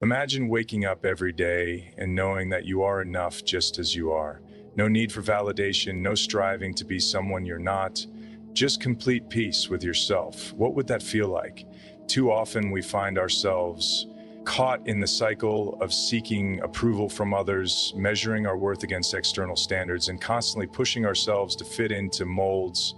Imagine waking up every day and knowing that you are enough just as you are. No need for validation, no striving to be someone you're not, just complete peace with yourself. What would that feel like? Too often we find ourselves caught in the cycle of seeking approval from others, measuring our worth against external standards, and constantly pushing ourselves to fit into molds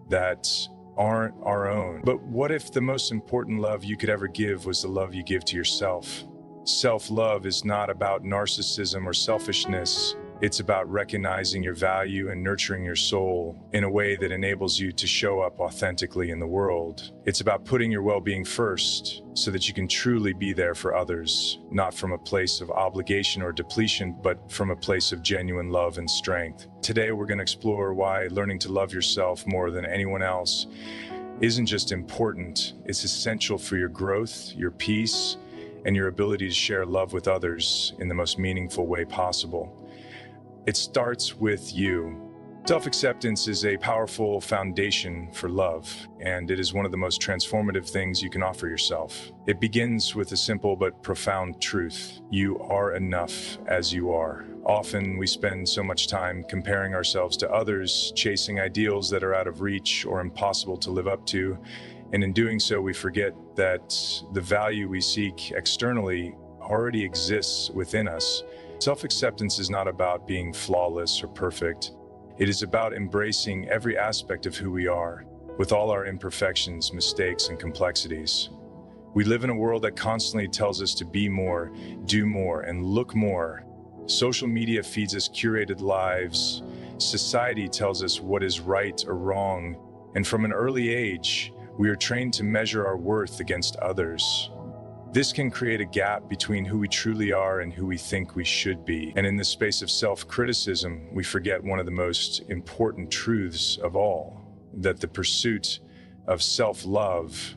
that aren't our own. But what if the most important love you could ever give was the love you give to yourself? Self-love is not about narcissism or selfishness. It's about recognizing your value and nurturing your soul in a way that enables you to show up authentically in the world. It's about putting your well-being first so that you can truly be there for others, not from a place of obligation or depletion, but from a place of genuine love and strength. Today, we're going to explore why learning to love yourself more than anyone else isn't just important, it's essential for your growth, your peace, and your ability to share love with others in the most meaningful way possible. It starts with you. Self-acceptance is a powerful foundation for love, and it is one of the most transformative things you can offer yourself. It begins with a simple but profound truth. You are enough as you are. Often we spend so much time comparing ourselves to others, chasing ideals that are out of reach or impossible to live up to, and in doing so we forget that the value we seek externally already exists within us. Self-acceptance is not about being flawless or perfect. It is about embracing every aspect of who we are, with all our imperfections, mistakes, and complexities. We live in a world that constantly tells us to be more, do more, and look more. Social media feeds us curated lives. Society tells us what is right or wrong. And from an early age, we are trained to measure our worth against others. This can create a gap between who we truly are and who we think we should be. And in the space of self-criticism, we forget one of the most important truths of all, that the pursuit of self-love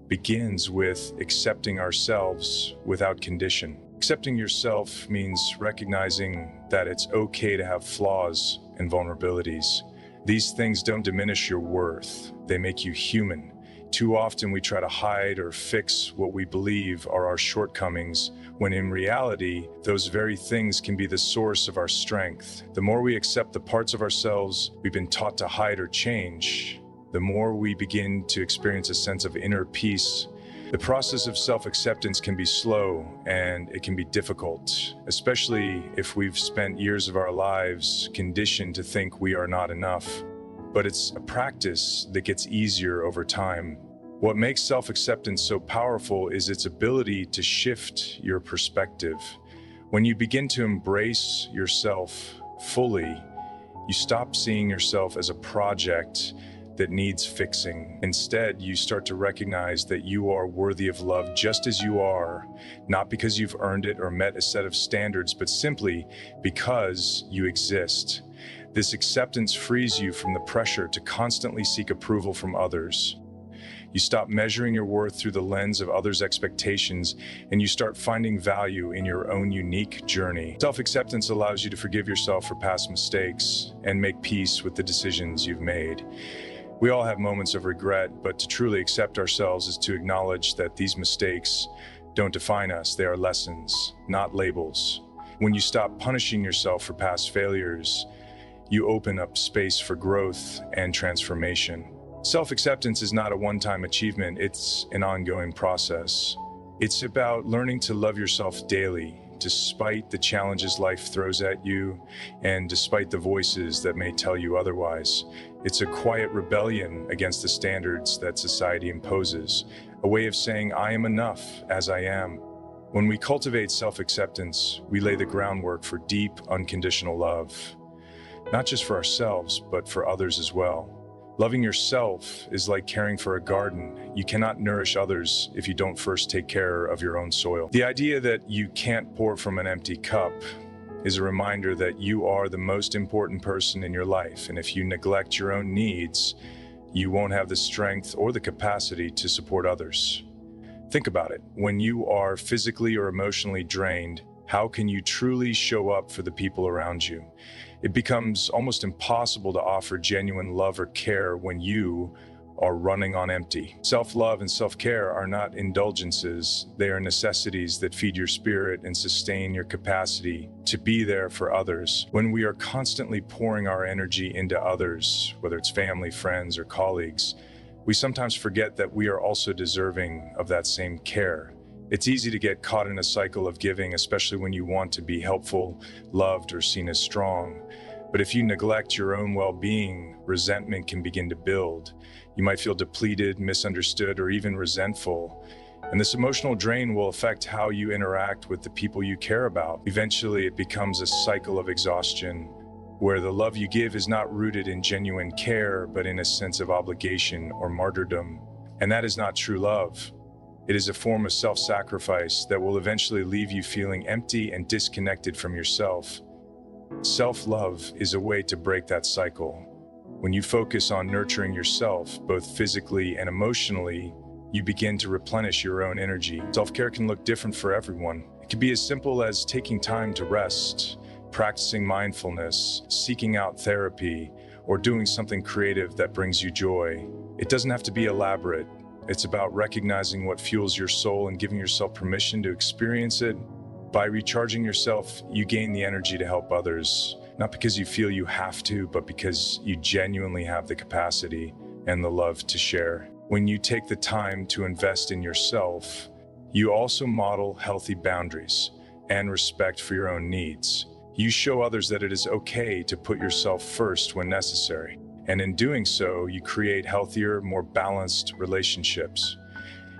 begins with accepting ourselves without condition. Accepting yourself means recognizing that it's okay to have flaws and vulnerabilities. These things don't diminish your worth, they make you human. Too often we try to hide or fix what we believe are our shortcomings, when in reality, those very things can be the source of our strength. The more we accept the parts of ourselves we've been taught to hide or change, the more we begin to experience a sense of inner peace. The process of self-acceptance can be slow and it can be difficult, especially if we've spent years of our lives conditioned to think we are not enough. But it's a practice that gets easier over time. What makes self-acceptance so powerful is its ability to shift your perspective. When you begin to embrace yourself fully, you stop seeing yourself as a project that needs fixing. Instead, you start to recognize that you are worthy of love just as you are, not because you've earned it or met a set of standards, but simply because you exist. This acceptance frees you from the pressure to constantly seek approval from others. You stop measuring your worth through the lens of others' expectations, and you start finding value in your own unique journey. Self-acceptance allows you to forgive yourself for past mistakes and make peace with the decisions you've made. We all have moments of regret, but to truly accept ourselves is to acknowledge that these mistakes don't define us. They are lessons, not labels. When you stop punishing yourself for past failures, you open up space for growth and transformation. Self-acceptance is not a one-time achievement, it's an ongoing process. It's about learning to love yourself daily, despite the challenges life throws at you, and despite the voices that may tell you otherwise. It's a quiet rebellion against the standards that society imposes, a way of saying, I am enough as I am. When we cultivate self-acceptance, we lay the groundwork for deep, unconditional love. Not just for ourselves, but for others as well. Loving yourself is like caring for a garden. You cannot nourish others if you don't first take care of your own soil. The idea that you can't pour from an empty cup is a reminder that you are the most important person in your life, and if you neglect your own needs, you won't have the strength or the capacity to support others. Think about it. When you are physically or emotionally drained, how can you truly show up for the people around you? It becomes almost impossible to offer genuine love or care when you are running on empty. Self-love and self-care are not indulgences. They are necessities that feed your spirit and sustain your capacity to be there for others. When we are constantly pouring our energy into others, whether it's family, friends, or colleagues, we sometimes forget that we are also deserving of that same care. It's easy to get caught in a cycle of giving, especially when you want to be helpful, loved, or seen as strong. But if you neglect your own well-being, resentment can begin to build. You might feel depleted, misunderstood, or even resentful. And this emotional drain will affect how you interact with the people you care about. Eventually, it becomes a cycle of exhaustion, where the love you give is not rooted in genuine care, but in a sense of obligation or martyrdom. And that is not true love. It is a form of self-sacrifice that will eventually leave you feeling empty and disconnected from yourself. Self-love is a way to break that cycle. When you focus on nurturing yourself, both physically and emotionally, you begin to replenish your own energy. Self-care can look different for everyone. It can be as simple as taking time to rest, practicing mindfulness, seeking out therapy, or doing something creative that brings you joy. It doesn't have to be elaborate. It's about recognizing what fuels your soul and giving yourself permission to experience it. By recharging yourself, you gain the energy to help others, not because you feel you have to, but because you genuinely have the capacity and the love to share. When you take the time to invest in yourself, you also model healthy boundaries and respect for your own needs. You show others that it is okay to put yourself first when necessary. And in doing so, you create healthier, more balanced relationships.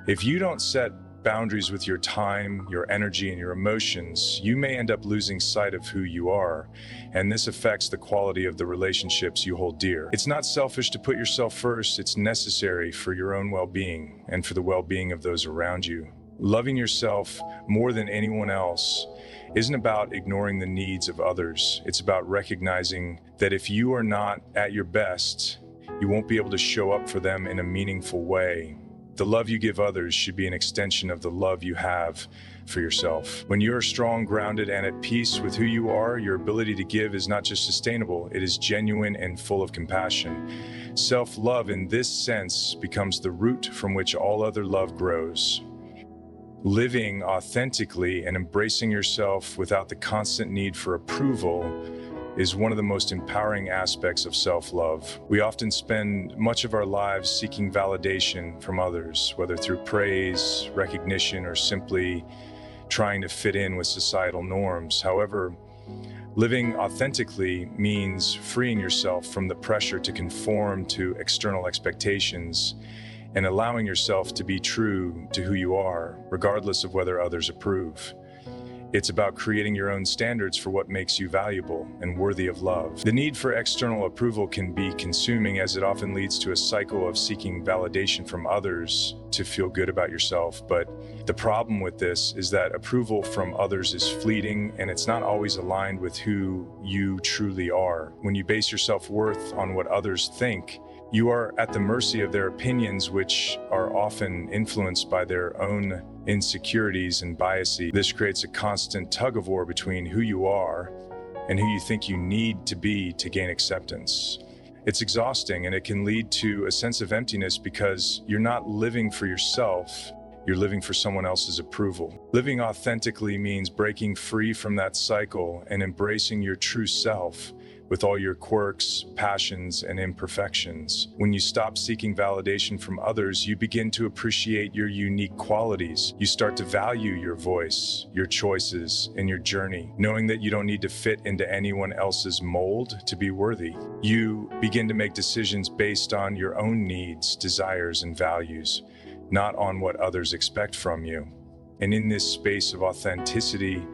If you don't set boundaries with your time, your energy, and your emotions, you may end up losing sight of who you are, and this affects the quality of the relationships you hold dear. It's not selfish to put yourself first. It's necessary for your own well-being and for the well-being of those around you. Loving yourself more than anyone else isn't about ignoring the needs of others. It's about recognizing that if you are not at your best, you won't be able to show up for them in a meaningful way. The love you give others should be an extension of the love you have for yourself. When you're strong, grounded, and at peace with who you are, your ability to give is not just sustainable, it is genuine and full of compassion. Self-love in this sense becomes the root from which all other love grows. Living authentically and embracing yourself without the constant need for approval is one of the most empowering aspects of self-love. We often spend much of our lives seeking validation from others, whether through praise, recognition, or simply trying to fit in with societal norms. However, living authentically means freeing yourself from the pressure to conform to external expectations and allowing yourself to be true to who you are, regardless of whether others approve. It's about creating your own standards for what makes you valuable and worthy of love. The need for external approval can be consuming, as it often leads to a cycle of seeking validation from others to feel good about yourself. But the problem with this is that approval from others is fleeting, and it's not always aligned with who you truly are. When you base your self-worth on what others think, you are at the mercy of their opinions, which are often influenced by their own insecurities and biases. This creates a constant tug-of-war between who you are and who you think you need to be to gain acceptance. It's exhausting, and it can lead to a sense of emptiness because you're not living for yourself, you're living for someone else's approval. Living authentically means breaking free from that cycle and embracing your true self, with all your quirks, passions, and imperfections. When you stop seeking validation from others, you begin to appreciate your unique qualities. You start to value your voice, your choices, and your journey, knowing that you don't need to fit into anyone else's mold to be worthy. You begin to make decisions based on your own needs, desires, and values, not on what others expect from you. And in this space of authenticity,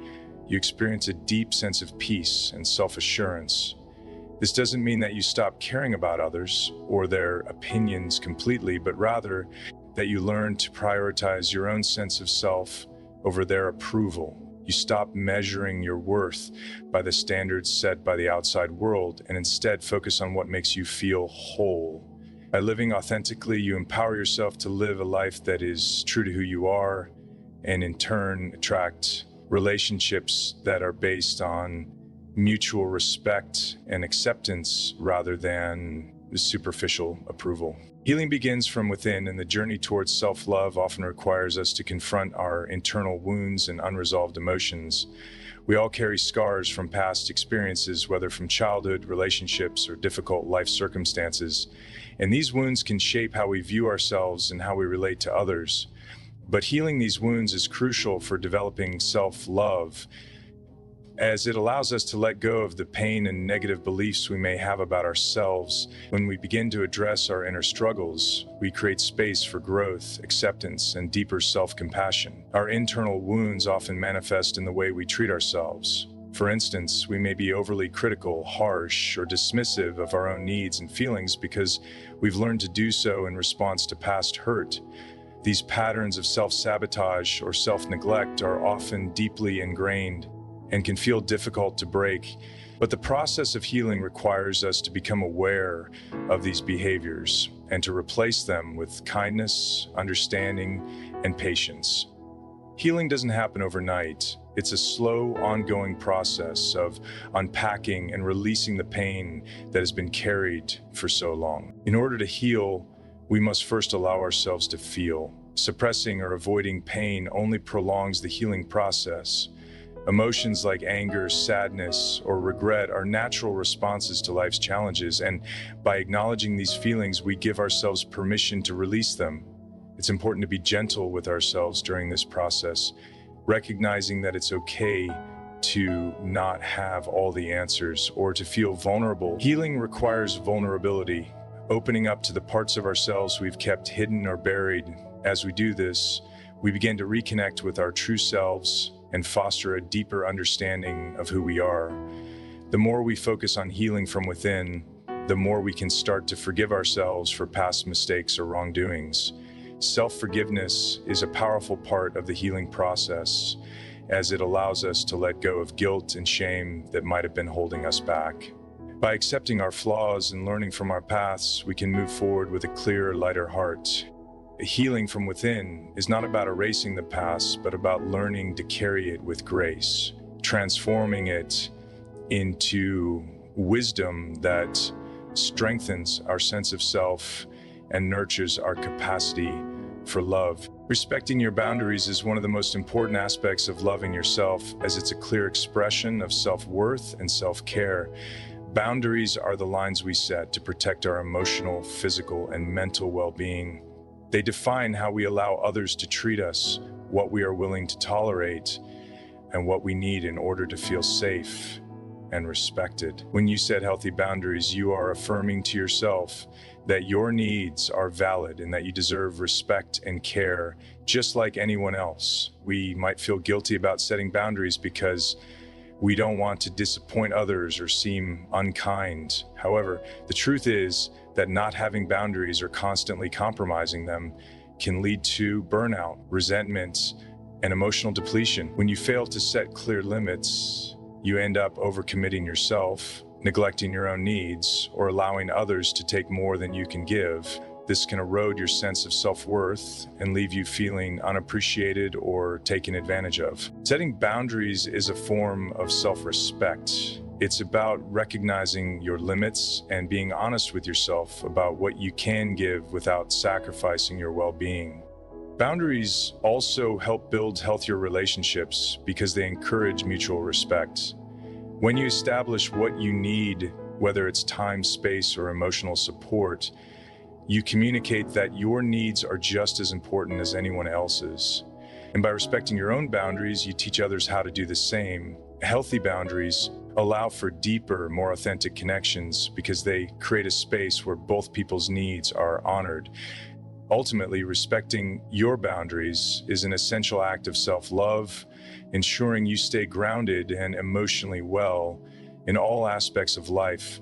you experience a deep sense of peace and self-assurance. This doesn't mean that you stop caring about others or their opinions completely, but rather that you learn to prioritize your own sense of self over their approval. You stop measuring your worth by the standards set by the outside world and instead focus on what makes you feel whole. By living authentically, you empower yourself to live a life that is true to who you are, and in turn attract relationships that are based on mutual respect and acceptance rather than superficial approval. Healing begins from within, and the journey towards self-love often requires us to confront our internal wounds and unresolved emotions. We all carry scars from past experiences, whether from childhood, relationships, or difficult life circumstances. And these wounds can shape how we view ourselves and how we relate to others. But healing these wounds is crucial for developing self-love, as it allows us to let go of the pain and negative beliefs we may have about ourselves. When we begin to address our inner struggles, we create space for growth, acceptance, and deeper self-compassion. Our internal wounds often manifest in the way we treat ourselves. For instance, we may be overly critical, harsh, or dismissive of our own needs and feelings because we've learned to do so in response to past hurt. These patterns of self-sabotage or self-neglect are often deeply ingrained and can feel difficult to break. But the process of healing requires us to become aware of these behaviors and to replace them with kindness, understanding, and patience. Healing doesn't happen overnight. It's a slow, ongoing process of unpacking and releasing the pain that has been carried for so long. In order to heal, we must first allow ourselves to feel. Suppressing or avoiding pain only prolongs the healing process. Emotions like anger, sadness, or regret are natural responses to life's challenges, and by acknowledging these feelings, we give ourselves permission to release them. It's important to be gentle with ourselves during this process, recognizing that it's okay to not have all the answers or to feel vulnerable. Healing requires vulnerability, opening up to the parts of ourselves we've kept hidden or buried. As we do this, we begin to reconnect with our true selves and foster a deeper understanding of who we are. The more we focus on healing from within, the more we can start to forgive ourselves for past mistakes or wrongdoings. Self-forgiveness is a powerful part of the healing process, as it allows us to let go of guilt and shame that might have been holding us back. By accepting our flaws and learning from our paths, we can move forward with a clearer, lighter heart. Healing from within is not about erasing the past, but about learning to carry it with grace, transforming it into wisdom that strengthens our sense of self and nurtures our capacity for love. Respecting your boundaries is one of the most important aspects of loving yourself, as it's a clear expression of self-worth and self-care. Boundaries are the lines we set to protect our emotional, physical, and mental well-being. They define how we allow others to treat us, what we are willing to tolerate, and what we need in order to feel safe and respected. When you set healthy boundaries, you are affirming to yourself that your needs are valid and that you deserve respect and care just like anyone else. We might feel guilty about setting boundaries because we don't want to disappoint others or seem unkind. However, the truth is that not having boundaries or constantly compromising them can lead to burnout, resentment, and emotional depletion. When you fail to set clear limits, you end up overcommitting yourself, neglecting your own needs, or allowing others to take more than you can give. This can erode your sense of self-worth and leave you feeling unappreciated or taken advantage of. Setting boundaries is a form of self-respect. It's about recognizing your limits and being honest with yourself about what you can give without sacrificing your well-being. Boundaries also help build healthier relationships because they encourage mutual respect. When you establish what you need, whether it's time, space, or emotional support, you communicate that your needs are just as important as anyone else's. And by respecting your own boundaries, you teach others how to do the same. Healthy boundaries allow for deeper, more authentic connections because they create a space where both people's needs are honored. Ultimately, respecting your boundaries is an essential act of self-love, ensuring you stay grounded and emotionally well in all aspects of life.